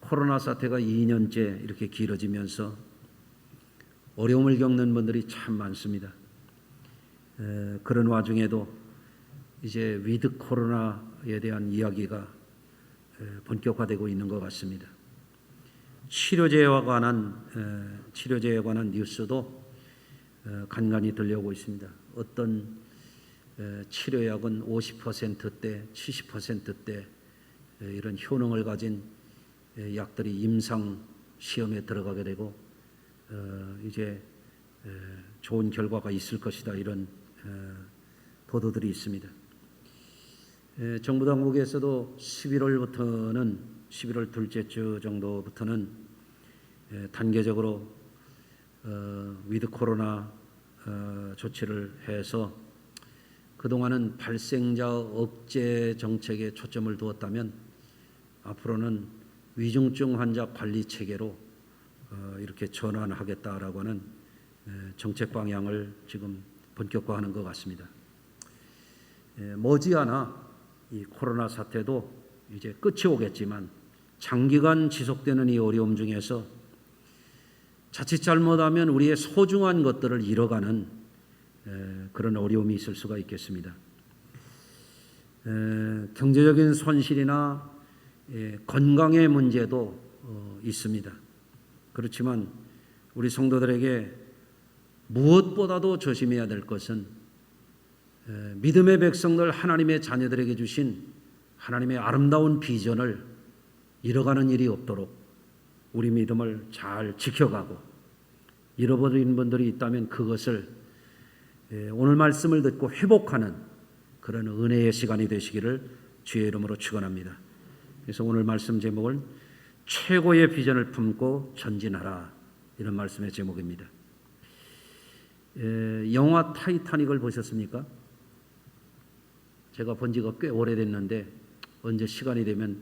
코로나 사태가 2년째 이렇게 길어지면서 어려움을 겪는 분들이 참 많습니다. 그런 와중에도 이제 위드 코로나에 대한 이야기가 본격화되고 있는 것 같습니다. 치료제에 관한 뉴스도 간간히 들려오고 있습니다. 어떤 치료약은 50%대, 70%대 이런 효능을 가진 약들이 임상 시험에 들어가게 되고 이제 좋은 결과가 있을 것이다, 이런 보도들이 있습니다. 정부 당국에서도 11월 둘째 주 정도부터는 단계적으로 위드 코로나 조치를 해서 그동안은 발생자 억제 정책에 초점을 두었다면 앞으로는 위중증 환자 관리 체계로 이렇게 전환하겠다라고 하는 정책 방향을 지금 본격화하는 것 같습니다. 머지않아 이 코로나 사태도 이제 끝이 오겠지만 장기간 지속되는 이 어려움 중에서 자칫 잘못하면 우리의 소중한 것들을 잃어가는 그런 어려움이 있을 수가 있겠습니다. 경제적인 손실이나 건강의 문제도 있습니다. 그렇지만 우리 성도들에게 무엇보다도 조심해야 될 것은 믿음의 백성들, 하나님의 자녀들에게 주신 하나님의 아름다운 비전을 잃어가는 일이 없도록 우리 믿음을 잘 지켜가고, 잃어버린 분들이 있다면 그것을 오늘 말씀을 듣고 회복하는 그런 은혜의 시간이 되시기를 주의 이름으로 축원합니다. 그래서 오늘 말씀 제목은 최고의 비전을 품고 전진하라, 이런 말씀의 제목입니다. 영화 타이타닉을 보셨습니까? 제가 본 지가 꽤 오래됐는데 언제 시간이 되면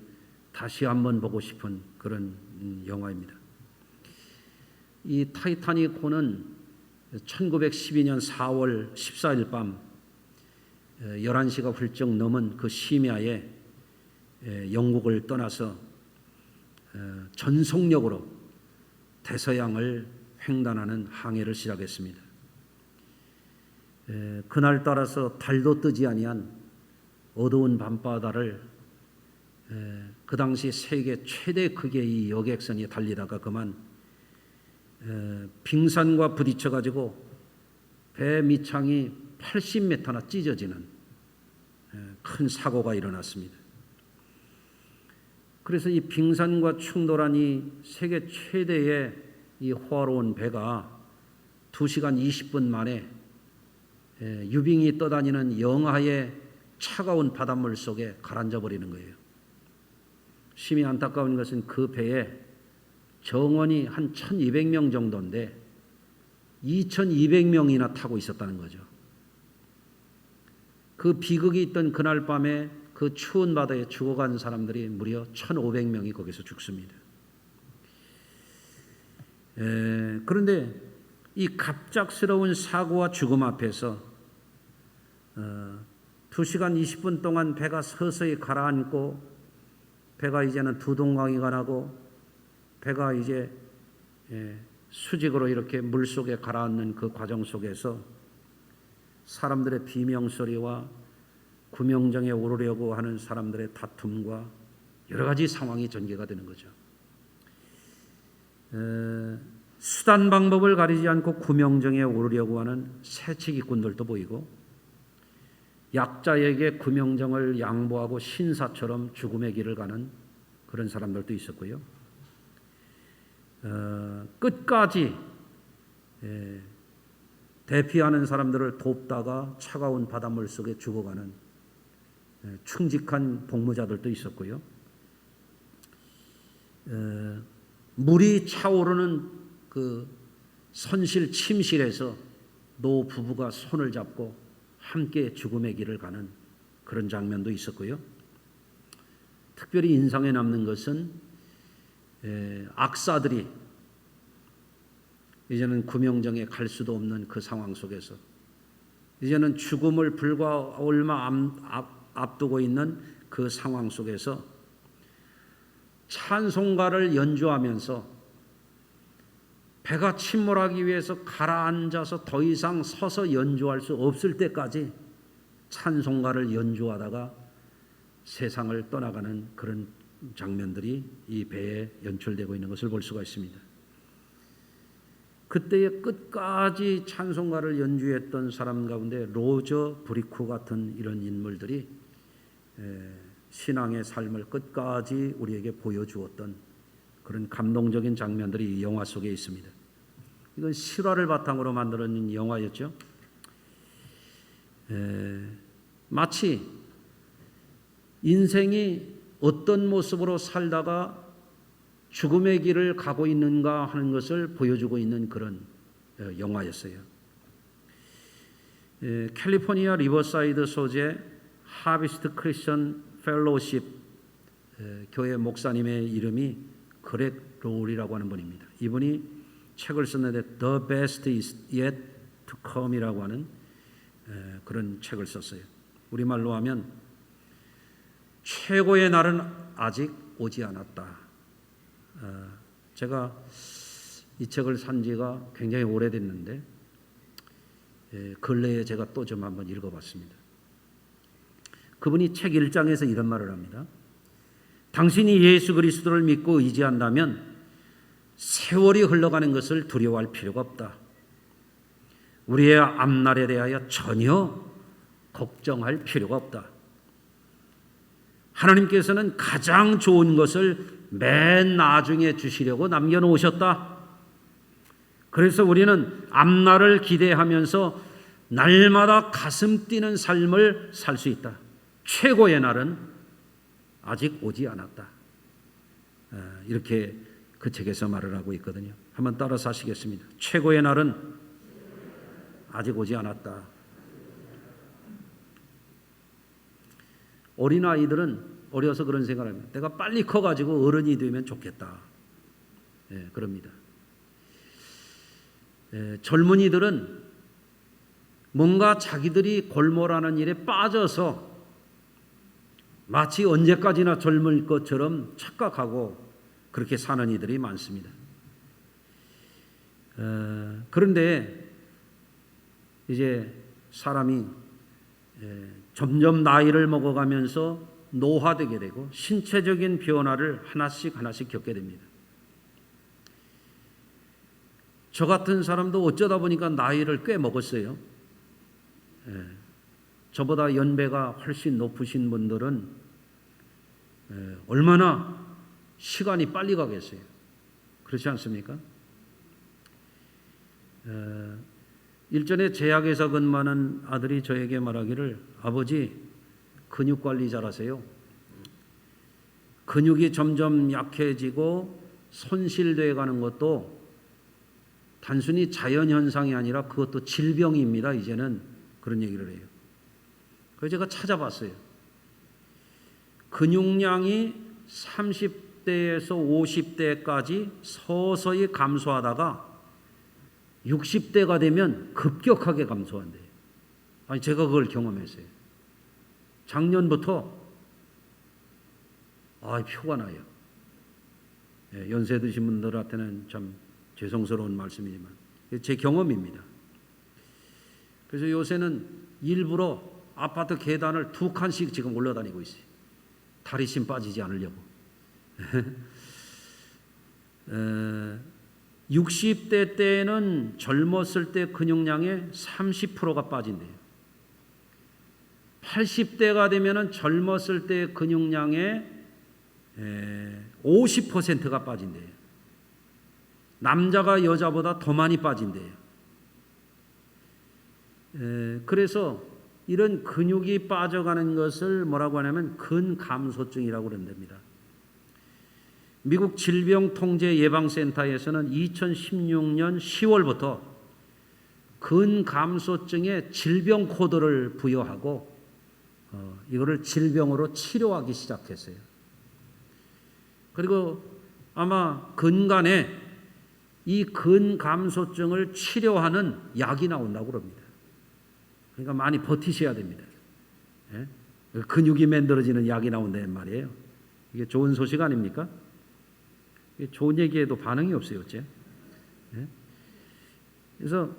다시 한번 보고 싶은 그런 영화입니다. 이 타이타닉호는 1912년 4월 14일 밤 11시가 훌쩍 넘은 그 심야에 영국을 떠나서 전속력으로 대서양을 횡단하는 항해를 시작했습니다. 그날 따라서 달도 뜨지 아니한 어두운 밤바다를 그 당시 세계 최대 크기의 이 여객선이 달리다가 그만 빙산과 부딪혀 가지고 배 밑창이 80m나 찢어지는 큰 사고가 일어났습니다. 그래서 이 빙산과 충돌한 이 세계 최대의 이 호화로운 배가 2시간 20분 만에 유빙이 떠다니는 영하의 차가운 바닷물 속에 가라앉아 버리는 거예요. 심히 안타까운 것은 그 배에 정원이 한 1200명 정도인데 2200명이나 타고 있었다는 거죠. 그 비극이 있던 그날 밤에 그 추운 바다에 죽어간 사람들이 무려 1500명이 거기서 죽습니다. 그런데 이 갑작스러운 사고와 죽음 앞에서 2시간 20분 동안 배가 서서히 가라앉고 배가 이제는 두동강이가 나고 배가 이제 수직으로 이렇게 물속에 가라앉는 그 과정 속에서 사람들의 비명소리와 구명정에 오르려고 하는 사람들의 다툼과 여러 가지 상황이 전개가 되는 거죠. 수단 방법을 가리지 않고 구명정에 오르려고 하는 새치기꾼들도 보이고, 약자에게 구명정을 양보하고 신사처럼 죽음의 길을 가는 그런 사람들도 있었고요. 끝까지 대피하는 사람들을 돕다가 차가운 바닷물 속에 죽어가는 충직한 복무자들도 있었고요. 물이 차오르는 그 선실 침실에서 노 부부가 손을 잡고 함께 죽음의 길을 가는 그런 장면도 있었고요. 특별히 인상에 남는 것은 악사들이 이제는 구명정에 갈 수도 없는 그 상황 속에서 이제는 죽음을 불과 얼마 앞두고 있는 그 상황 속에서 찬송가를 연주하면서 배가 침몰하기 위해서 가라앉아서 더 이상 서서 연주할 수 없을 때까지 찬송가를 연주하다가 세상을 떠나가는 그런 장면들이 이 배에 연출되고 있는 것을 볼 수가 있습니다. 그때의 끝까지 찬송가를 연주했던 사람 가운데 로저 브리쿠 같은 이런 인물들이 신앙의 삶을 끝까지 우리에게 보여주었던 그런 감동적인 장면들이 이 영화 속에 있습니다. 이건 실화를 바탕으로 만들어진 영화였죠. 마치 인생이 어떤 모습으로 살다가 죽음의 길을 가고 있는가 하는 것을 보여주고 있는 그런 영화였어요. 캘리포니아 리버사이드 소재 하비스트 크리스천 펠로우십 교회 목사님의 이름이 그렉 로울이라고 하는 분입니다. 이분이 책을 썼는데 The Best is Yet to Come이라고 하는 그런 책을 썼어요. 우리말로 하면 최고의 날은 아직 오지 않았다. 제가 이 책을 산 지가 굉장히 오래됐는데 근래에 제가 또 좀 한번 읽어봤습니다. 그분이 책 1장에서 이런 말을 합니다. 당신이 예수 그리스도를 믿고 의지한다면 세월이 흘러가는 것을 두려워할 필요가 없다. 우리의 앞날에 대하여 전혀 걱정할 필요가 없다. 하나님께서는 가장 좋은 것을 맨 나중에 주시려고 남겨놓으셨다. 그래서 우리는 앞날을 기대하면서 날마다 가슴 뛰는 삶을 살 수 있다. 최고의 날은 아직 오지 않았다. 이렇게 그 책에서 말을 하고 있거든요. 한번 따라서 하시겠습니다. 최고의 날은 아직 오지 않았다. 어린아이들은 어려서 그런 생각을 합니다. 내가 빨리 커가지고 어른이 되면 좋겠다. 그럽니다. 젊은이들은 뭔가 자기들이 골몰하는 일에 빠져서 마치 언제까지나 젊을 것처럼 착각하고 그렇게 사는 이들이 많습니다. 그런데 이제 사람이 점점 나이를 먹어가면서 노화되게 되고 신체적인 변화를 하나씩 겪게 됩니다. 저 같은 사람도 어쩌다 보니까 나이를 꽤 먹었어요. 저보다 연배가 훨씬 높으신 분들은 얼마나 시간이 빨리 가겠어요. 그렇지 않습니까? 일전에 제약회사 근무하는 아들이 저에게 말하기를 아버지 근육 관리 잘하세요. 근육이 점점 약해지고 손실되어 가는 것도 단순히 자연현상이 아니라 그것도 질병입니다. 이제는 그런 얘기를 해요. 그래서 제가 찾아봤어요. 근육량이 30대에서 50대까지 서서히 감소하다가 60대가 되면 급격하게 감소한대요. 아니 제가 그걸 경험했어요. 작년부터 표가 나요. 연세 드신 분들한테는 참 죄송스러운 말씀이지만 제 경험입니다. 그래서 요새는 일부러 아파트 계단을 2칸씩 지금 올라다니고 있어요. 다리 심 빠지지 않으려고. 60대 때는 젊었을 때 근육량의 30%가 빠진대요. 80대가 되면은 젊었을 때 근육량의 50%가 빠진대요. 남자가 여자보다 더 많이 빠진대요. 그래서 이런 근육이 빠져가는 것을 뭐라고 하냐면 근감소증이라고 그런답니다. 미국 질병통제예방센터에서는 2016년 10월부터 근감소증에 질병 코드를 부여하고 이거를 질병으로 치료하기 시작했어요. 그리고 아마 근간에 이 근감소증을 치료하는 약이 나온다고 그럽니다. 그러니까 많이 버티셔야 됩니다. 근육이 만들어지는 약이 나온다는 말이에요. 이게 좋은 소식 아닙니까? 좋은 얘기에도 반응이 없어요, 어째? 예? 그래서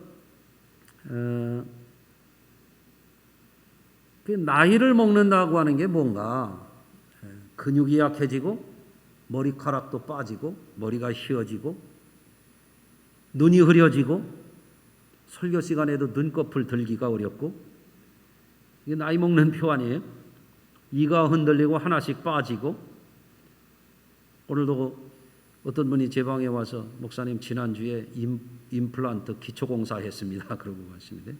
그 나이를 먹는다고 하는 게 뭔가 근육이 약해지고 머리카락도 빠지고 머리가 휘어지고 눈이 흐려지고 설교 시간에도 눈꺼풀 들기가 어렵고 이게 나이 먹는 표 아니에요? 이가 흔들리고 하나씩 빠지고 오늘도 어떤 분이 제 방에 와서 목사님 지난주에 임플란트 기초공사 했습니다. 그러고 갔습니다.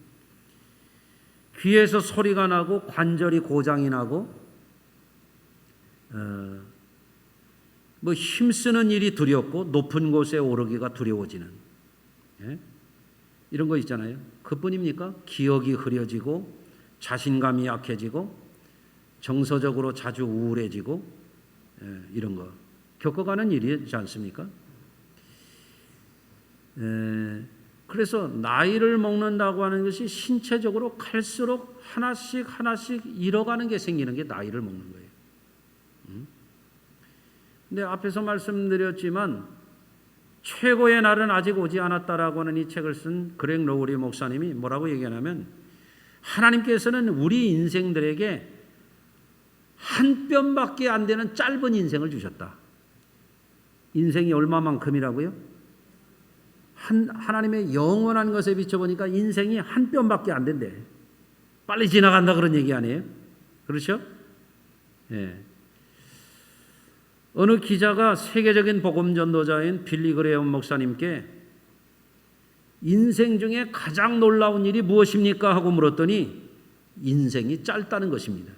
귀에서 소리가 나고 관절이 고장이 나고 뭐 힘쓰는 일이 두렵고 높은 곳에 오르기가 두려워지는 이런 거 있잖아요. 그뿐입니까? 기억이 흐려지고 자신감이 약해지고 정서적으로 자주 우울해지고 이런 거 겪어가는 일이지 않습니까? 그래서 나이를 먹는다고 하는 것이 신체적으로 갈수록 하나씩 잃어가는 게 생기는 게 나이를 먹는 거예요. 근데 앞에서 말씀드렸지만 최고의 날은 아직 오지 않았다라고 하는 이 책을 쓴 그렉 로우리 목사님이 뭐라고 얘기하냐면 하나님께서는 우리 인생들에게 한 뼘밖에 안 되는 짧은 인생을 주셨다. 인생이 얼마만큼이라고요? 하나님의 영원한 것에 비춰보니까 인생이 한 뼘밖에 안 된대. 빨리 지나간다 그런 얘기 아니에요? 그렇죠? 예. 어느 기자가 세계적인 복음 전도자인 빌리 그레엄 목사님께 인생 중에 가장 놀라운 일이 무엇입니까? 하고 물었더니 인생이 짧다는 것입니다.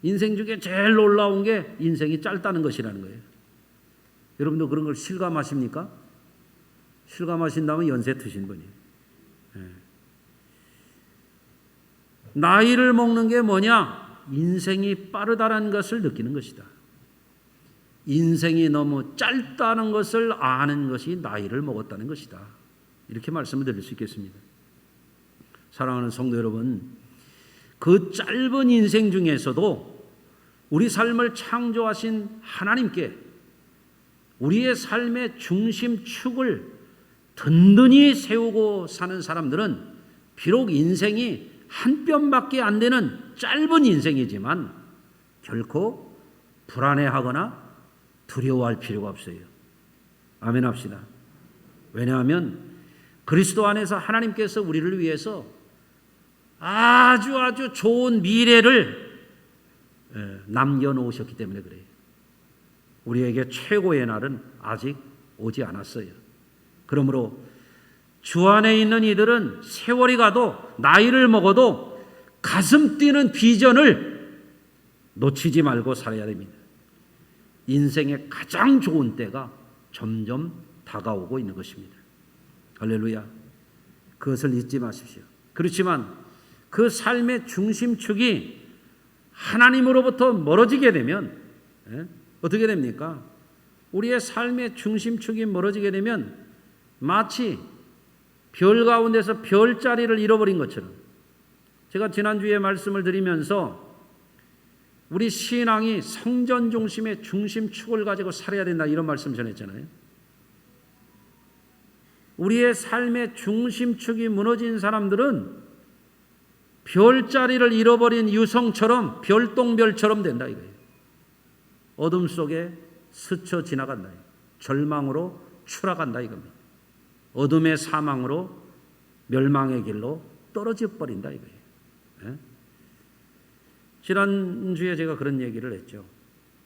인생 중에 제일 놀라운 게 인생이 짧다는 것이라는 거예요. 여러분도 그런 걸 실감하십니까? 실감하신다면 연세 드신 분이에요. 나이를 먹는 게 뭐냐? 인생이 빠르다는 것을 느끼는 것이다. 인생이 너무 짧다는 것을 아는 것이 나이를 먹었다는 것이다. 이렇게 말씀을 드릴 수 있겠습니다. 사랑하는 성도 여러분, 그 짧은 인생 중에서도 우리 삶을 창조하신 하나님께 우리의 삶의 중심축을 든든히 세우고 사는 사람들은 비록 인생이 한 뼘밖에 안 되는 짧은 인생이지만 결코 불안해하거나 두려워할 필요가 없어요. 아멘 합시다. 왜냐하면 그리스도 안에서 하나님께서 우리를 위해서 아주 좋은 미래를 남겨놓으셨기 때문에 그래요. 우리에게 최고의 날은 아직 오지 않았어요. 그러므로 주 안에 있는 이들은 세월이 가도 나이를 먹어도 가슴 뛰는 비전을 놓치지 말고 살아야 됩니다. 인생의 가장 좋은 때가 점점 다가오고 있는 것입니다. 할렐루야. 그것을 잊지 마십시오. 그렇지만 그 삶의 중심축이 하나님으로부터 멀어지게 되면 어떻게 됩니까? 우리의 삶의 중심축이 멀어지게 되면 마치 별 가운데서 별자리를 잃어버린 것처럼, 제가 지난주에 말씀을 드리면서 우리 신앙이 성전 중심의 중심축을 가지고 살아야 된다 이런 말씀 전했잖아요. 우리의 삶의 중심축이 무너진 사람들은 별자리를 잃어버린 유성처럼 별똥별처럼 된다 이거예요. 어둠 속에 스쳐 지나간다. 절망으로 추락한다 이겁니다. 어둠의 사망으로 멸망의 길로 떨어져 버린다 이거예요. 예? 지난주에 제가 그런 얘기를 했죠.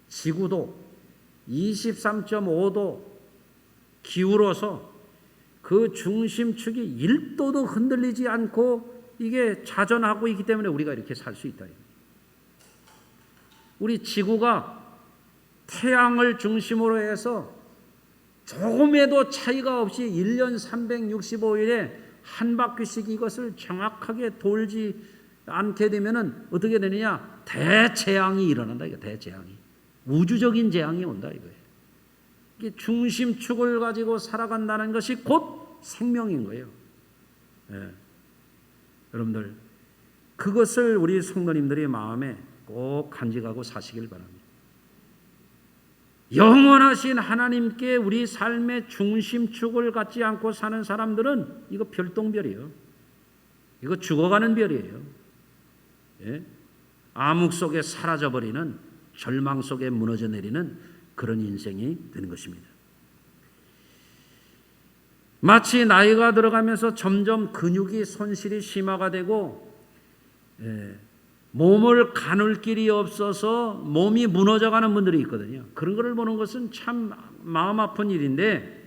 지구도 23.5도 기울어서 그 중심축이 1도도 흔들리지 않고 이게 자전하고 있기 때문에 우리가 이렇게 살 수 있다. 우리 지구가 태양을 중심으로 해서 조금에도 차이가 없이 1년 365일에 한 바퀴씩 이것을 정확하게 돌지 않게 되면은 어떻게 되느냐? 대재앙이 일어난다. 이거 대재앙이. 우주적인 재앙이 온다 이거예요. 이게 중심축을 가지고 살아간다는 것이 곧 생명인 거예요. 예. 여러분들 그것을 우리 성도님들이 마음에 꼭 간직하고 사시길 바랍니다. 영원하신 하나님께 우리 삶의 중심축을 갖지 않고 사는 사람들은 이거 별똥별이에요. 이거 죽어가는 별이에요. 예? 암흑 속에 사라져버리는, 절망 속에 무너져 내리는 그런 인생이 되는 것입니다. 마치 나이가 들어가면서 점점 근육이 손실이 심화가 되고 몸을 가눌 길이 없어서 몸이 무너져가는 분들이 있거든요. 그런 것을 보는 것은 참 마음 아픈 일인데,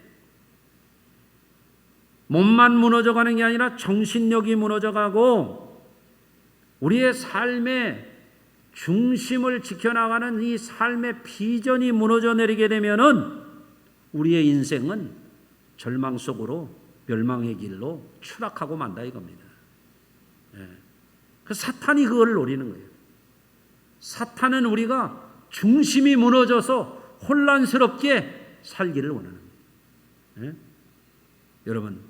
몸만 무너져가는 게 아니라 정신력이 무너져가고 우리의 삶의 중심을 지켜나가는 이 삶의 비전이 무너져 내리게 되면은 우리의 인생은 절망 속으로 멸망의 길로 추락하고 만다 이겁니다. 그 사탄이 그걸 노리는 거예요. 사탄은 우리가 중심이 무너져서 혼란스럽게 살기를 원하는 거예요. 여러분,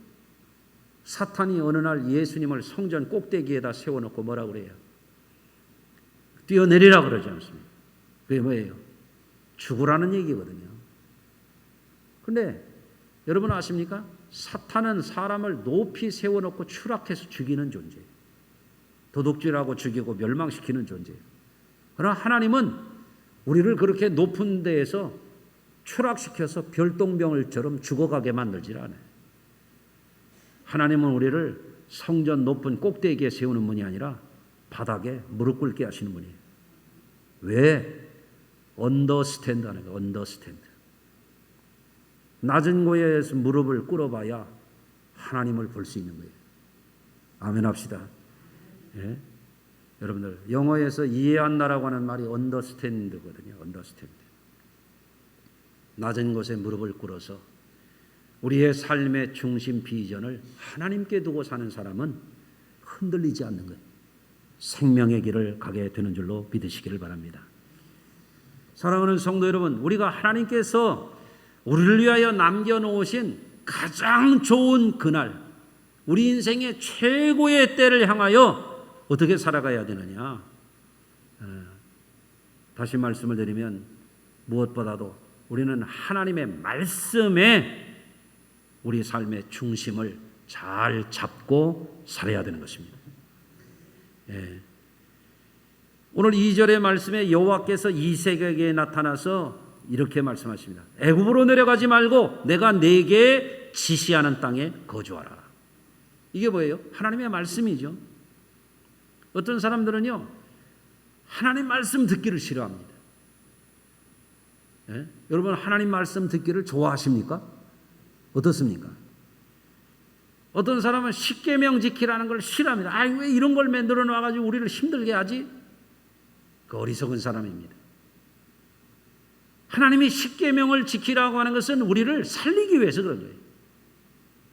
사탄이 어느 날 예수님을 성전 꼭대기에다 세워놓고 뭐라고 그래요? 뛰어내리라 그러지 않습니까? 그게 뭐예요? 죽으라는 얘기거든요. 그런데 여러분 아십니까? 사탄은 사람을 높이 세워놓고 추락해서 죽이는 존재예요. 도둑질하고 죽이고 멸망시키는 존재예요. 그러나 하나님은 우리를 그렇게 높은 데에서 추락시켜서 별똥병을처럼 죽어가게 만들질 않아요. 하나님은 우리를 성전 높은 꼭대기에 세우는 분이 아니라 바닥에 무릎 꿇게 하시는 분이에요. 왜? 언더스탠드 하는 거예요. 언더스탠드. 낮은 곳에서 무릎을 꿇어봐야 하나님을 볼 수 있는 거예요. 아멘 합시다. 예? 여러분들 영어에서 이해한다라고 하는 말이 언더스탠드거든요. 언더스탠드. 낮은 곳에 무릎을 꿇어서 우리의 삶의 중심 비전을 하나님께 두고 사는 사람은 흔들리지 않는 거예요. 생명의 길을 가게 되는 줄로 믿으시기를 바랍니다. 사랑하는 성도 여러분, 우리가 하나님께서 우리를 위하여 남겨놓으신 가장 좋은 그날, 우리 인생의 최고의 때를 향하여 어떻게 살아가야 되느냐? 다시 말씀을 드리면 무엇보다도 우리는 하나님의 말씀에 우리 삶의 중심을 잘 잡고 살아야 되는 것입니다. 예. 오늘 2절의 말씀에 여호와께서 이색에게 나타나서 이렇게 말씀하십니다. 애굽으로 내려가지 말고 내가 네게 지시하는 땅에 거주하라. 이게 뭐예요? 하나님의 말씀이죠. 어떤 사람들은요, 하나님 말씀 듣기를 싫어합니다. 예? 여러분 하나님 말씀 듣기를 좋아하십니까? 어떻습니까? 어떤 사람은 십계명 지키라는 걸 싫어합니다. 아, 왜 이런 걸 만들어 놔가지고 우리를 힘들게 하지? 그 어리석은 사람입니다. 하나님이 십계명을 지키라고 하는 것은 우리를 살리기 위해서 그런 거예요.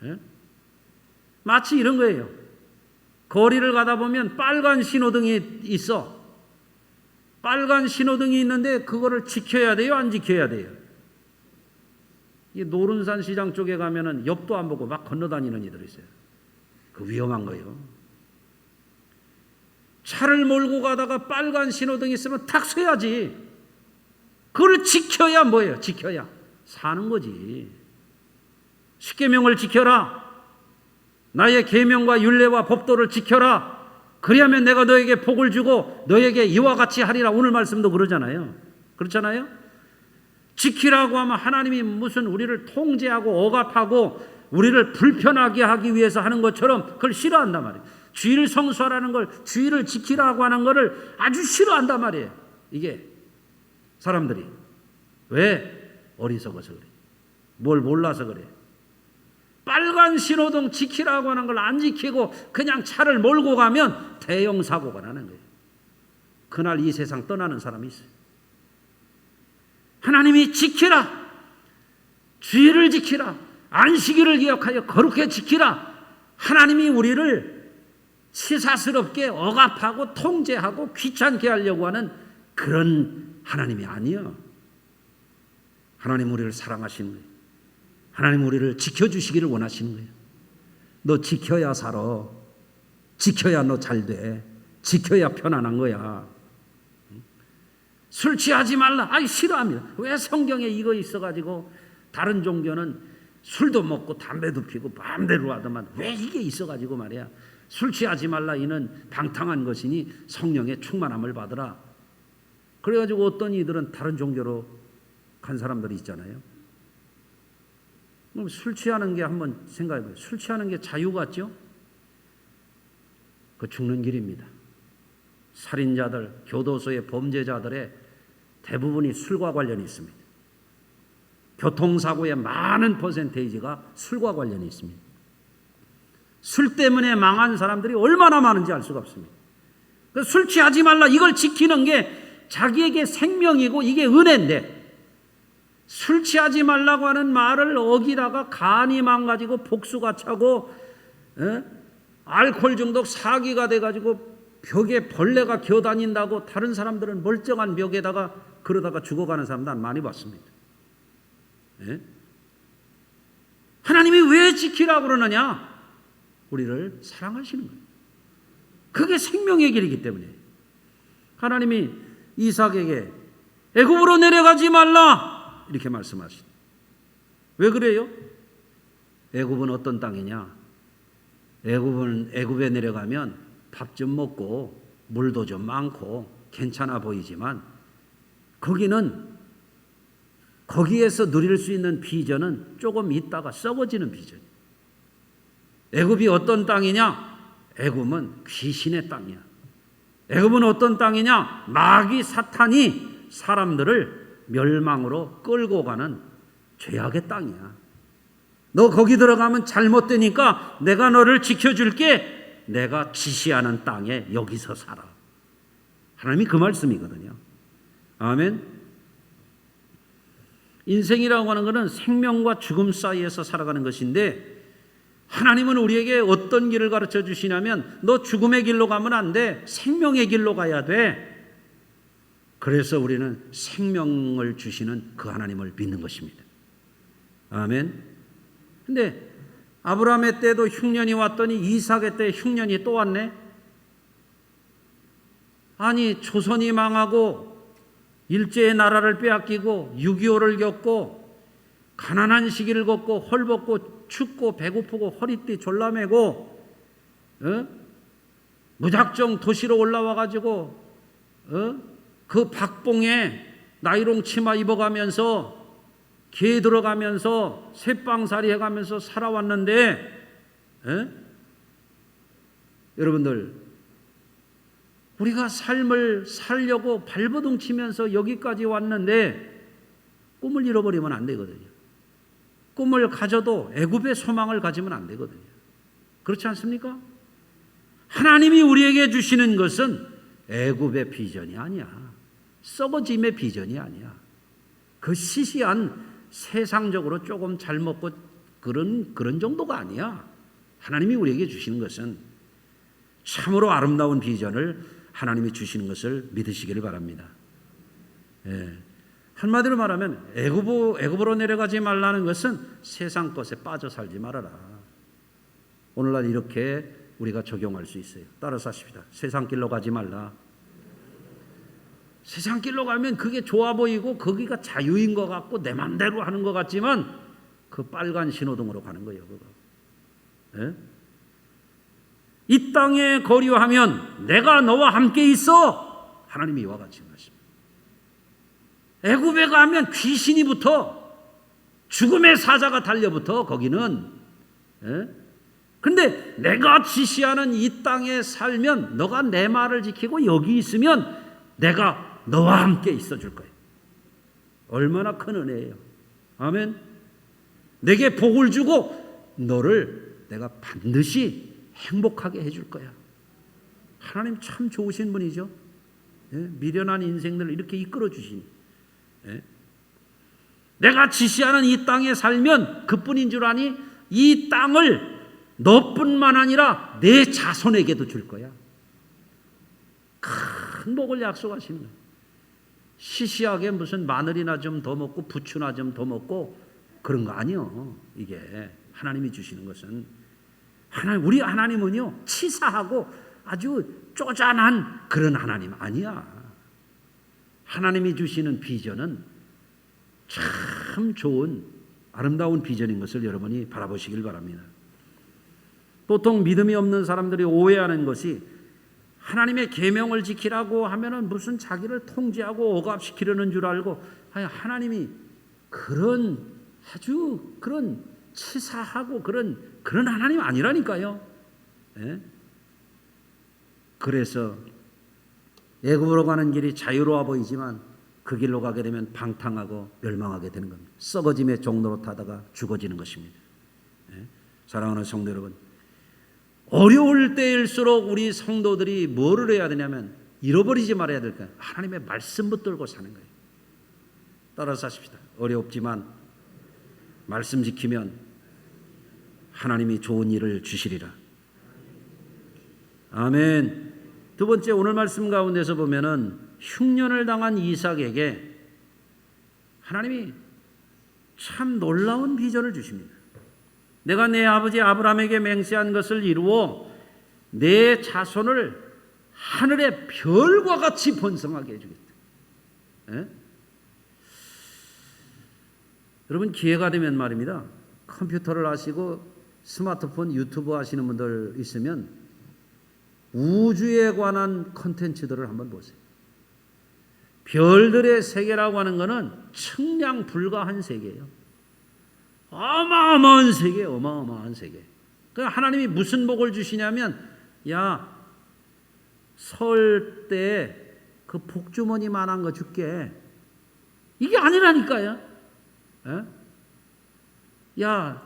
예? 마치 이런 거예요. 거리를 가다 보면 빨간 신호등이 있어. 빨간 신호등이 있는데 그거를 지켜야 돼요? 안 지켜야 돼요? 이 노른산 시장 쪽에 가면은 옆도 안 보고 막 건너다니는 이들이 있어요. 그 위험한 거예요. 차를 몰고 가다가 빨간 신호등이 있으면 탁 서야지. 그걸 지켜야 뭐예요? 지켜야 사는 거지. 십계명을 지켜라. 나의 계명과 율례와 법도를 지켜라. 그리하면 내가 너에게 복을 주고 너에게 이와 같이 하리라. 오늘 말씀도 그러잖아요. 그렇잖아요? 지키라고 하면 하나님이 무슨 우리를 통제하고 억압하고 우리를 불편하게 하기 위해서 하는 것처럼 그걸 싫어한단 말이에요. 주의를 성수하라는 걸, 주의를 지키라고 하는 것을 아주 싫어한단 말이에요. 이게 사람들이 왜? 어리석어서 그래. 뭘 몰라서 그래. 빨간 신호등 지키라고 하는 걸 안 지키고 그냥 차를 몰고 가면 대형 사고가 나는 거예요. 그날 이 세상 떠나는 사람이 있어요. 하나님이 지키라. 주의를 지키라. 안식일을 기억하여 거룩히 지키라. 하나님이 우리를 시사스럽게 억압하고 통제하고 귀찮게 하려고 하는 그런 하나님이 아니에요. 하나님 우리를 사랑하시는 거예요. 하나님 우리를 지켜주시기를 원하시는 거예요. 너 지켜야 살아. 지켜야 너 잘 돼. 지켜야 편안한 거야. 술 취하지 말라. 아이 싫어합니다. 왜 성경에 이거 있어가지고 다른 종교는 술도 먹고 담배도 피고 마음대로 하더만 왜 이게 있어가지고 말이야. 술 취하지 말라. 이는 방탕한 것이니 성령의 충만함을 받으라. 그래가지고 어떤 이들은 다른 종교로 간 사람들이 있잖아요. 그럼 술 취하는 게 한번 생각해봐요. 술 취하는 게 자유 같죠? 그 죽는 길입니다. 살인자들, 교도소의 범죄자들의 대부분이 술과 관련이 있습니다. 교통사고의 많은 퍼센테이지가 술과 관련이 있습니다. 술 때문에 망한 사람들이 얼마나 많은지 알 수가 없습니다. 술 취하지 말라 이걸 지키는 게 자기에게 생명이고 이게 은혜인데 술 취하지 말라고 하는 말을 어기다가 간이 망가지고 복수가 차고 알코올 중독 사기가 돼가지고 벽에 벌레가 기어다닌다고 다른 사람들은 멀쩡한 벽에다가 그러다가 죽어가는 사람 난 많이 봤습니다. 예? 하나님이 왜 지키라고 그러느냐? 우리를 사랑하시는 거예요. 그게 생명의 길이기 때문에 하나님이 이삭에게 애굽으로 내려가지 말라 이렇게 말씀하시죠. 왜 그래요? 애굽은 어떤 땅이냐? 애굽에 내려가면 밥 좀 먹고 물도 좀 많고 괜찮아 보이지만 거기에서 누릴 수 있는 비전은 조금 있다가 썩어지는 비전이에요. 애굽이 어떤 땅이냐? 애굽은 귀신의 땅이야. 애굽은 어떤 땅이냐? 마귀 사탄이 사람들을 멸망으로 끌고 가는 죄악의 땅이야. 너 거기 들어가면 잘못되니까 내가 너를 지켜줄게. 내가 지시하는 땅에 여기서 살아. 하나님이 그 말씀이거든요. 아멘. 인생이라고 하는 것은 생명과 죽음 사이에서 살아가는 것인데 하나님은 우리에게 어떤 길을 가르쳐 주시냐면 너 죽음의 길로 가면 안 돼. 생명의 길로 가야 돼. 그래서 우리는 생명을 주시는 그 하나님을 믿는 것입니다. 아멘. 근데 아브라함의 때도 흉년이 왔더니 이삭의 때 흉년이 또 왔네. 아니 조선이 망하고 일제의 나라를 빼앗기고 6.25를 겪고 가난한 시기를 겪고 헐벗고 춥고 배고프고 허리띠 졸라매고 무작정 도시로 올라와가지고 그 박봉에 나이롱 치마 입어가면서 개 들어가면서 새빵살이 해가면서 살아왔는데 여러분들 우리가 삶을 살려고 발버둥 치면서 여기까지 왔는데 꿈을 잃어버리면 안 되거든요. 꿈을 가져도 애굽의 소망을 가지면 안 되거든요. 그렇지 않습니까? 하나님이 우리에게 주시는 것은 애굽의 비전이 아니야. 썩어짐의 비전이 아니야. 그 시시한 세상적으로 조금 잘 먹고 그런 정도가 아니야. 하나님이 우리에게 주시는 것은 참으로 아름다운 비전을 하나님이 주시는 것을 믿으시기를 바랍니다. 예. 한마디로 말하면 애굽으로 내려가지 말라는 것은 세상 것에 빠져 살지 말아라. 오늘날 이렇게 우리가 적용할 수 있어요. 따라서 하십시다. 세상 길로 가지 말라. 세상 길로 가면 그게 좋아 보이고 거기가 자유인 것 같고 내 맘대로 하는 것 같지만 그 빨간 신호등으로 가는 거예요. 그거. 예? 이 땅에 거류하면 내가 너와 함께 있어. 하나님이 이와 같이 말씀합니다. 애굽에 가면 귀신이 붙어. 죽음의 사자가 달려붙어. 거기는. 그런데 내가 지시하는 이 땅에 살면 너가 내 말을 지키고 여기 있으면 내가 너와 함께 있어 줄 거예요. 얼마나 큰 은혜예요. 아멘. 내게 복을 주고 너를 내가 반드시 행복하게 해줄 거야. 하나님 참 좋으신 분이죠. 미련한 인생들을 이렇게 이끌어 주시니. 내가 지시하는 이 땅에 살면 그뿐인 줄 아니 이 땅을 너뿐만 아니라 내 자손에게도 줄 거야. 큰 복을 약속하시는 거예요. 시시하게 무슨 마늘이나 좀 더 먹고 부추나 좀 더 먹고 그런 거 아니요. 이게 하나님이 주시는 것은 우리 하나님은요 치사하고 아주 쪼잔한 그런 하나님 아니야. 하나님이 주시는 비전은 참 좋은 아름다운 비전인 것을 여러분이 바라보시길 바랍니다. 보통 믿음이 없는 사람들이 오해하는 것이 하나님의 계명을 지키라고 하면은 무슨 자기를 통제하고 억압시키려는 줄 알고, 하나님이 그런 아주 그런 치사하고 그런 하나님 아니라니까요. 예? 그래서 애굽으로 가는 길이 자유로워 보이지만 그 길로 가게 되면 방탕하고 멸망하게 되는 겁니다. 썩어짐의 종로로 타다가 죽어지는 것입니다. 예? 사랑하는 성도 여러분, 어려울 때일수록 우리 성도들이 뭐를 해야 되냐면 잃어버리지 말아야 될까요? 하나님의 말씀 붙들고 사는 거예요. 따라서 하십시다. 어렵지만 말씀 지키면 하나님이 좋은 일을 주시리라. 아멘. 두 번째, 오늘 말씀 가운데서 보면은 흉년을 당한 이삭에게 하나님이 참 놀라운 비전을 주십니다. 내가 내 아버지 아브라함에게 맹세한 것을 이루어 내 자손을 하늘의 별과 같이 번성하게 해주겠다. 예? 여러분, 기회가 되면 말입니다. 컴퓨터를 하시고 스마트폰 유튜브 하시는 분들 있으면 우주에 관한 컨텐츠들을 한번 보세요. 별들의 세계라고 하는 것은 측량 불가한 세계예요. 어마어마한 세계, 어마어마한 세계. 그러니까 하나님이 무슨 복을 주시냐면, 야, 설 때 그 복주머니만한 거 줄게. 이게 아니라니까요. 예? 야,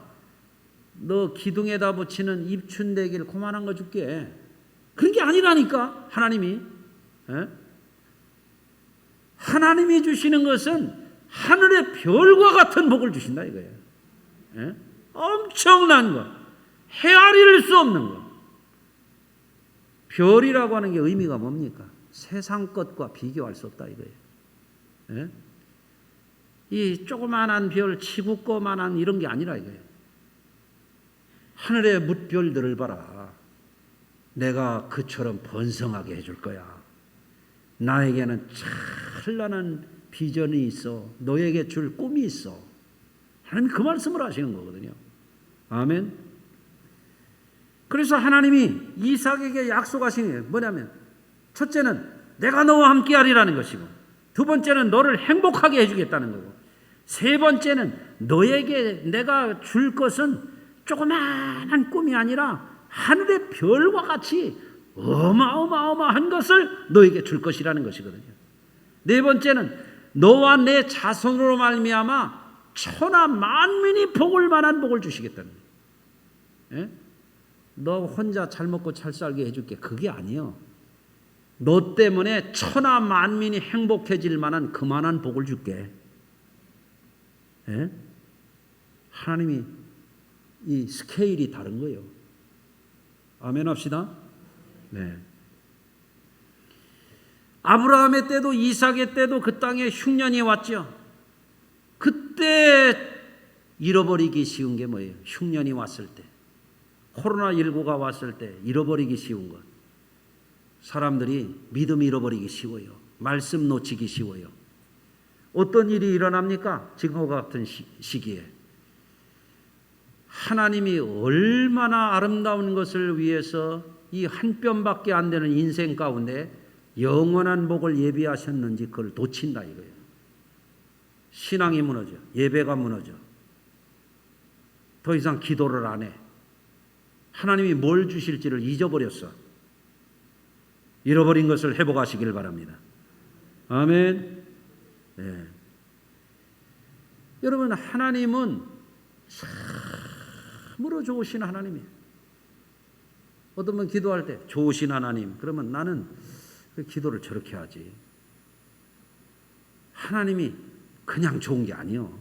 너 기둥에다 붙이는 입춘대길 그만한 거 줄게. 그런 게 아니라니까, 하나님이. 예? 하나님이 주시는 것은 하늘의 별과 같은 복을 주신다 이거예요. 예? 엄청난 것, 헤아릴 수 없는 것. 별이라고 하는 게 의미가 뭡니까? 세상 것과 비교할 수 없다 이거예요. 예? 이 조그만한 별, 지구 거만한 이런 게 아니라 이거예요. 하늘의 뭇별들을 봐라. 내가 그처럼 번성하게 해줄 거야. 나에게는 찬란한 비전이 있어. 너에게 줄 꿈이 있어. 하나님이 그 말씀을 하시는 거거든요. 아멘. 그래서 하나님이 이삭에게 약속하신 게 뭐냐면, 첫째는 내가 너와 함께 하리라는 것이고, 두 번째는 너를 행복하게 해주겠다는 거고, 세 번째는 너에게 내가 줄 것은 조그마한 꿈이 아니라 하늘의 별과 같이 어마어마한 것을 너에게 줄 것이라는 것이거든요. 네 번째는 너와 내 자손으로 말미암아 천하 만민이 복을 만한 복을 주시겠다는 거예요. 예? 너 혼자 잘 먹고 잘 살게 해줄게. 그게 아니에요. 너 때문에 천하 만민이 행복해질 만한 그만한 복을 줄게. 예? 하나님이 이 스케일이 다른 거예요. 아멘 합시다. 네. 아브라함의 때도 이삭의 때도 그 땅에 흉년이 왔죠. 그때 잃어버리기 쉬운 게 뭐예요? 흉년이 왔을 때, 코로나19가 왔을 때 잃어버리기 쉬운 것. 사람들이 믿음 잃어버리기 쉬워요. 말씀 놓치기 쉬워요. 어떤 일이 일어납니까? 지금과 같은 시기에 하나님이 얼마나 아름다운 것을 위해서 이 한 뼘밖에 안 되는 인생 가운데 영원한 복을 예비하셨는지 그걸 놓친다 이거예요. 신앙이 무너져. 예배가 무너져. 더 이상 기도를 안 해. 하나님이 뭘 주실지를 잊어버렸어. 잃어버린 것을 회복하시길 바랍니다. 아멘. 네. 여러분, 하나님은 참으로 좋으신 하나님이에요. 어떤 분 기도할 때 좋으신 하나님, 그러면 나는 그 기도를 저렇게 하지. 하나님이 그냥 좋은 게 아니요.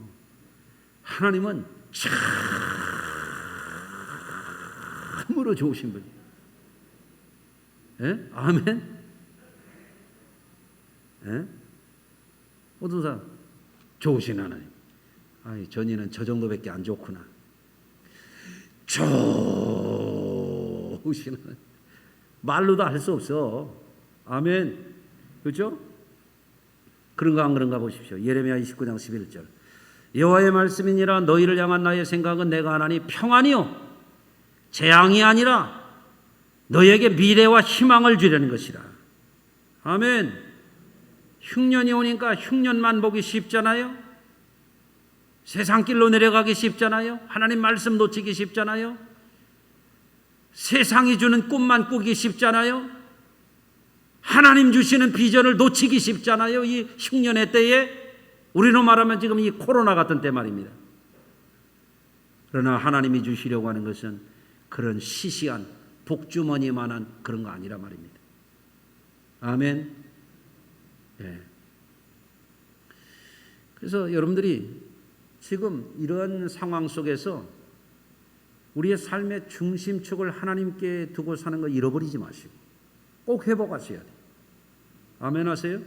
하나님은 참으로 좋으신 분이에요. 예? 아멘. 예? 어떤 사람 좋으신 하나님. 아이, 전이는 저 정도밖에 안 좋구나. 좋으신 하나님. 말로도 할 수 없어. 아멘. 그렇죠? 그런가 안 그런가 보십시오. 예레미야 29장 11절. 여호와의 말씀이니라 너희를 향한 나의 생각은 내가 하나니 평안이요 재앙이 아니라 너희에게 미래와 희망을 주려는 것이라. 아멘. 흉년이 오니까 흉년만 보기 쉽잖아요. 세상 길로 내려가기 쉽잖아요. 하나님 말씀 놓치기 쉽잖아요. 세상이 주는 꿈만 꾸기 쉽잖아요. 하나님 주시는 비전을 놓치기 쉽잖아요. 이 흉년의 때에, 우리로 말하면 지금 이 코로나 같은 때 말입니다. 그러나 하나님이 주시려고 하는 것은 그런 시시한 복주머니만한 그런 거 아니라 말입니다. 아멘. 예. 그래서 여러분들이 지금 이런 상황 속에서 우리의 삶의 중심축을 하나님께 두고 사는 거 잃어버리지 마시고 꼭 회복하셔야 돼요. 아멘 하세요?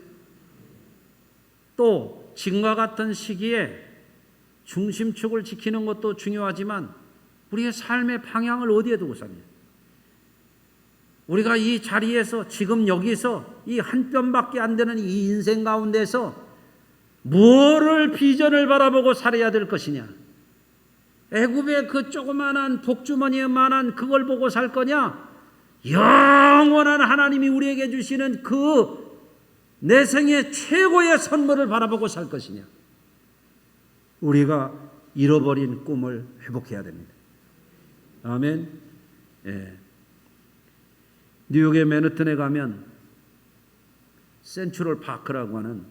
또 지금과 같은 시기에 중심축을 지키는 것도 중요하지만 우리의 삶의 방향을 어디에 두고 삽니까? 우리가 이 자리에서 지금 여기서 이 한 뼘밖에 안 되는 이 인생 가운데서 무엇을 비전을 바라보고 살아야 될 것이냐? 애굽의 그 조그만한 복주머니만한 그걸 보고 살 거냐? 영원한 하나님이 우리에게 주시는 그 내 생의 최고의 선물을 바라보고 살 것이냐? 우리가 잃어버린 꿈을 회복해야 됩니다. 아멘. 예. 뉴욕의 맨해튼에 가면 센트럴 파크라고 하는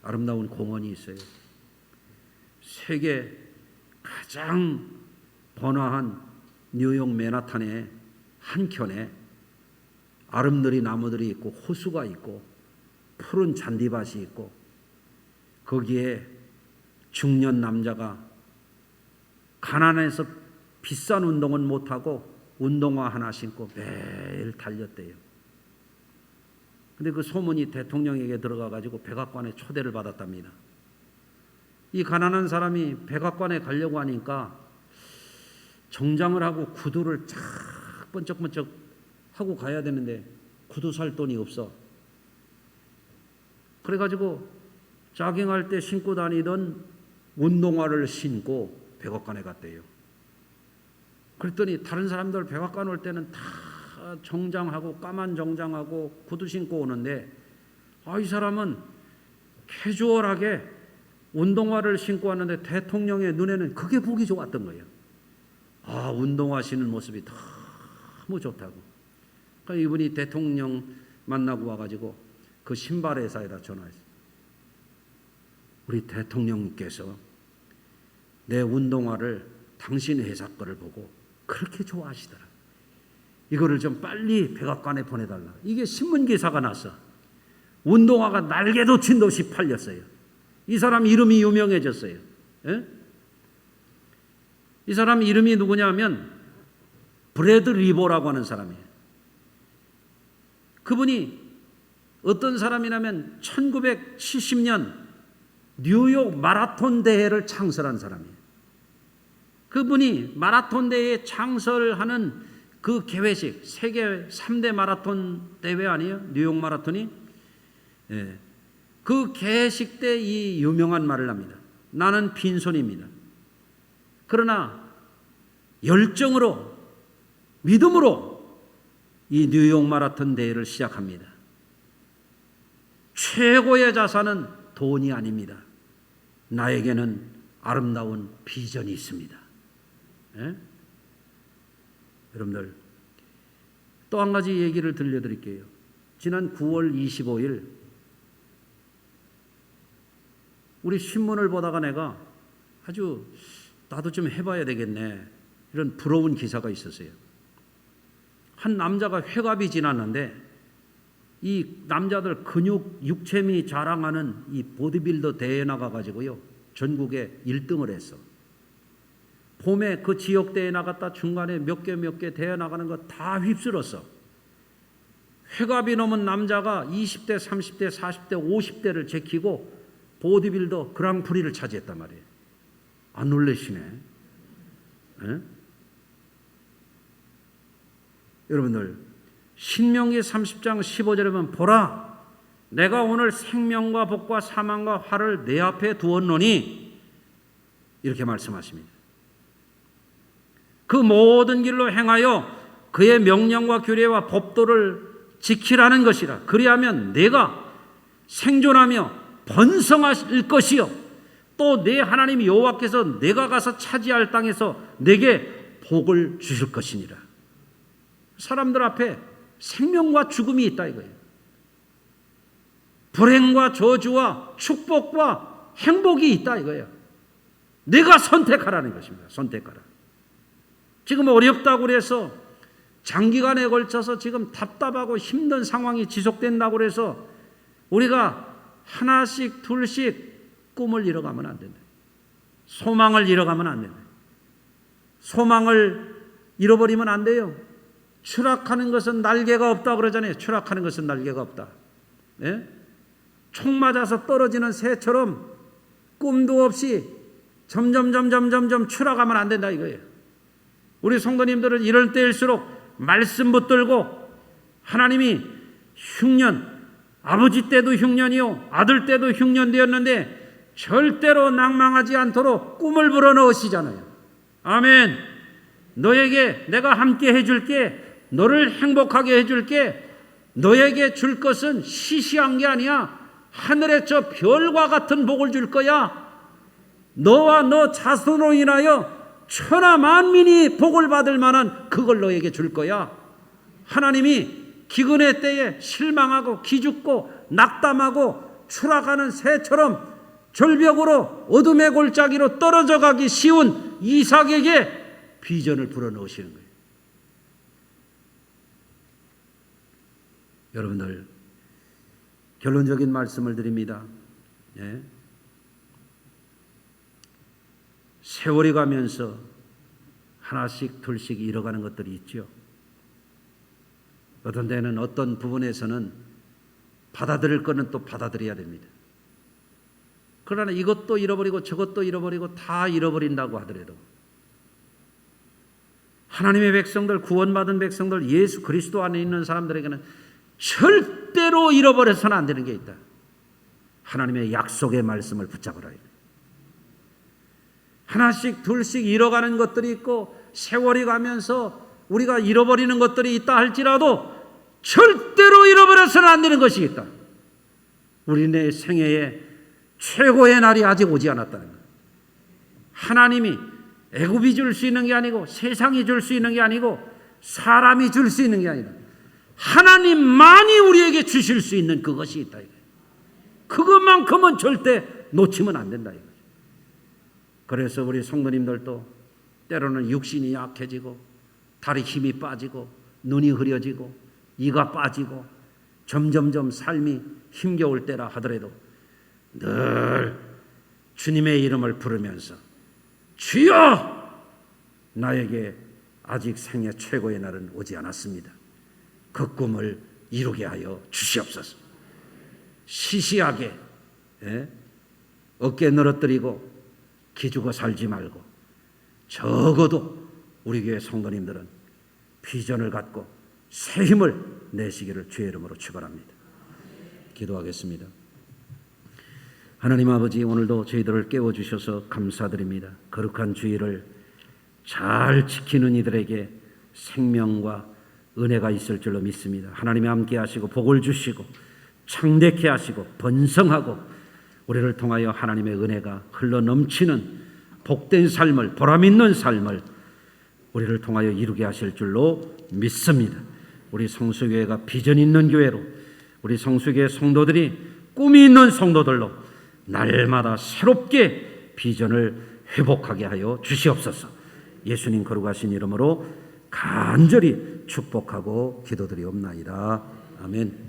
아름다운 공원이 있어요. 세계 가장 번화한 뉴욕 맨하탄의 한켠에 아름드리 나무들이 있고 호수가 있고 푸른 잔디밭이 있고 거기에 중년 남자가 가난해서 비싼 운동은 못하고 운동화 하나 신고 매일 달렸대요. 근데 그 소문이 대통령에게 들어가가지고 백악관에 초대를 받았답니다. 이 가난한 사람이 백악관에 가려고 하니까 정장을 하고 구두를 쫙 번쩍번쩍 하고 가야 되는데 구두 살 돈이 없어. 그래가지고 자깅할 때 신고 다니던 운동화를 신고 백악관에 갔대요. 그랬더니 다른 사람들 백악관 올 때는 다 정장하고 까만 정장하고 구두 신고 오는데 이 사람은 캐주얼하게 운동화를 신고 왔는데 대통령의 눈에는 그게 보기 좋았던 거예요. 운동화 신는 모습이 너무 좋다고. 그러니까 이분이 대통령 만나고 와가지고 그 신발 회사에다 전화했어요. 우리 대통령께서 내 운동화를 당신 회사 거를 보고 그렇게 좋아하시더라. 이거를 좀 빨리 백악관에 보내달라. 이게 신문 기사가 났어. 운동화가 날개도 친 듯이 팔렸어요. 이 사람 이름이 유명해졌어요. 예? 이 사람 이름이 누구냐면 브래드 리보라고 하는 사람이에요. 그분이 어떤 사람이냐면 1970년 뉴욕 마라톤 대회를 창설한 사람이에요. 그분이 마라톤 대회에 창설하는 그 개회식, 세계 3대 마라톤 대회 아니에요? 뉴욕 마라톤이? 예. 그 개회식 때 이 유명한 말을 합니다. 나는 빈손입니다. 그러나 열정으로, 믿음으로 이 뉴욕 마라톤 대회를 시작합니다. 최고의 자산은 돈이 아닙니다. 나에게는 아름다운 비전이 있습니다. 예? 여러분들 또 한 가지 얘기를 들려드릴게요. 지난 9월 25일 우리 신문을 보다가 내가 아주 나도 좀 해봐야 되겠네 이런 부러운 기사가 있었어요. 한 남자가 회갑이 지났는데 이 남자들 근육 육체미 자랑하는 이 보디빌더 대회에 나가가지고요 전국에 1등을 했어. 봄에 그 지역 대회 나갔다 중간에 몇 개 대회 나가는 거 다 휩쓸었어. 회갑이 넘은 남자가 20대, 30대, 40대, 50대를 제키고 보디빌더 그랑프리를 차지했단 말이에요. 안 놀라시네. 에? 여러분들 신명기 30장 15절에 보면 보라 내가 오늘 생명과 복과 사망과 화를 내 앞에 두었노니 이렇게 말씀하십니다. 그 모든 길로 행하여 그의 명령과 규례와 법도를 지키라는 것이라. 그리하면 내가 생존하며 번성할 것이요 또 내 하나님 여호와께서 내가 가서 차지할 땅에서 내게 복을 주실 것이니라. 사람들 앞에 생명과 죽음이 있다 이거예요. 불행과 저주와 축복과 행복이 있다 이거예요. 내가 선택하라는 것입니다. 선택하라. 지금 어렵다고 그래서 장기간에 걸쳐서 지금 답답하고 힘든 상황이 지속된다고 그래서 우리가 하나씩 둘씩 꿈을 잃어가면 안 된다. 소망을 잃어가면 안 된다. 소망을 잃어버리면 안 돼요. 추락하는 것은 날개가 없다 그러잖아요. 추락하는 것은 날개가 없다. 예? 총 맞아서 떨어지는 새처럼 꿈도 없이 점점 추락하면 안 된다 이거예요. 우리 성도님들은 이럴 때일수록 말씀 붙들고 하나님이 흉년, 아버지 때도 흉년이요 아들 때도 흉년되었는데 절대로 낭망하지 않도록 꿈을 불어넣으시잖아요. 아멘. 너에게 내가 함께 해줄게. 너를 행복하게 해줄게. 너에게 줄 것은 시시한 게 아니야. 하늘의 저 별과 같은 복을 줄 거야. 너와 너 자손으로 인하여 천하 만민이 복을 받을 만한 그걸 너에게 줄 거야. 하나님이 기근의 때에 실망하고 기죽고 낙담하고 추락하는 새처럼 절벽으로 어둠의 골짜기로 떨어져 가기 쉬운 이삭에게 비전을 불어넣으시는 거예요. 여러분들 결론적인 말씀을 드립니다. 예? 세월이 가면서 하나씩 둘씩 잃어가는 것들이 있죠. 어떤 데는 어떤 부분에서는 받아들일 거는 또 받아들여야 됩니다. 그러나 이것도 잃어버리고 저것도 잃어버리고 다 잃어버린다고 하더라도 하나님의 백성들, 구원받은 백성들, 예수 그리스도 안에 있는 사람들에게는 절대로 잃어버려서는 안 되는 게 있다. 하나님의 약속의 말씀을 붙잡으라. 하나씩 둘씩 잃어가는 것들이 있고 세월이 가면서 우리가 잃어버리는 것들이 있다 할지라도 절대로 잃어버려서는 안 되는 것이 있다. 우리네 생애에 최고의 날이 아직 오지 않았다는 거예요. 하나님이 애굽이 줄 수 있는 게 아니고 세상이 줄 수 있는 게 아니고 사람이 줄 수 있는 게 아니라 하나님만이 우리에게 주실 수 있는 그것이 있다. 그것만큼은 절대 놓치면 안 된다. 그래서 우리 성도님들도 때로는 육신이 약해지고 다리 힘이 빠지고 눈이 흐려지고 이가 빠지고 점점점 삶이 힘겨울 때라 하더라도 늘 주님의 이름을 부르면서 주여 나에게 아직 생애 최고의 날은 오지 않았습니다. 그 꿈을 이루게 하여 주시옵소서. 시시하게 어깨 늘어뜨리고 기죽어 살지 말고 적어도 우리 교회 성도님들은 비전을 갖고 새 힘을 내시기를 주의 이름으로 축원합니다. 기도하겠습니다. 하나님 아버지, 오늘도 저희들을 깨워주셔서 감사드립니다. 거룩한 주일을 잘 지키는 이들에게 생명과 은혜가 있을 줄로 믿습니다. 하나님이 함께 하시고 복을 주시고 창대케 하시고 번성하고 우리를 통하여 하나님의 은혜가 흘러넘치는 복된 삶을, 보람있는 삶을 우리를 통하여 이루게 하실 줄로 믿습니다. 우리 성수교회가 비전 있는 교회로, 우리 성수교회 성도들이 꿈이 있는 성도들로 날마다 새롭게 비전을 회복하게 하여 주시옵소서. 예수님 거룩하신 이름으로 간절히 축복하고 기도드리옵나이다. 아멘.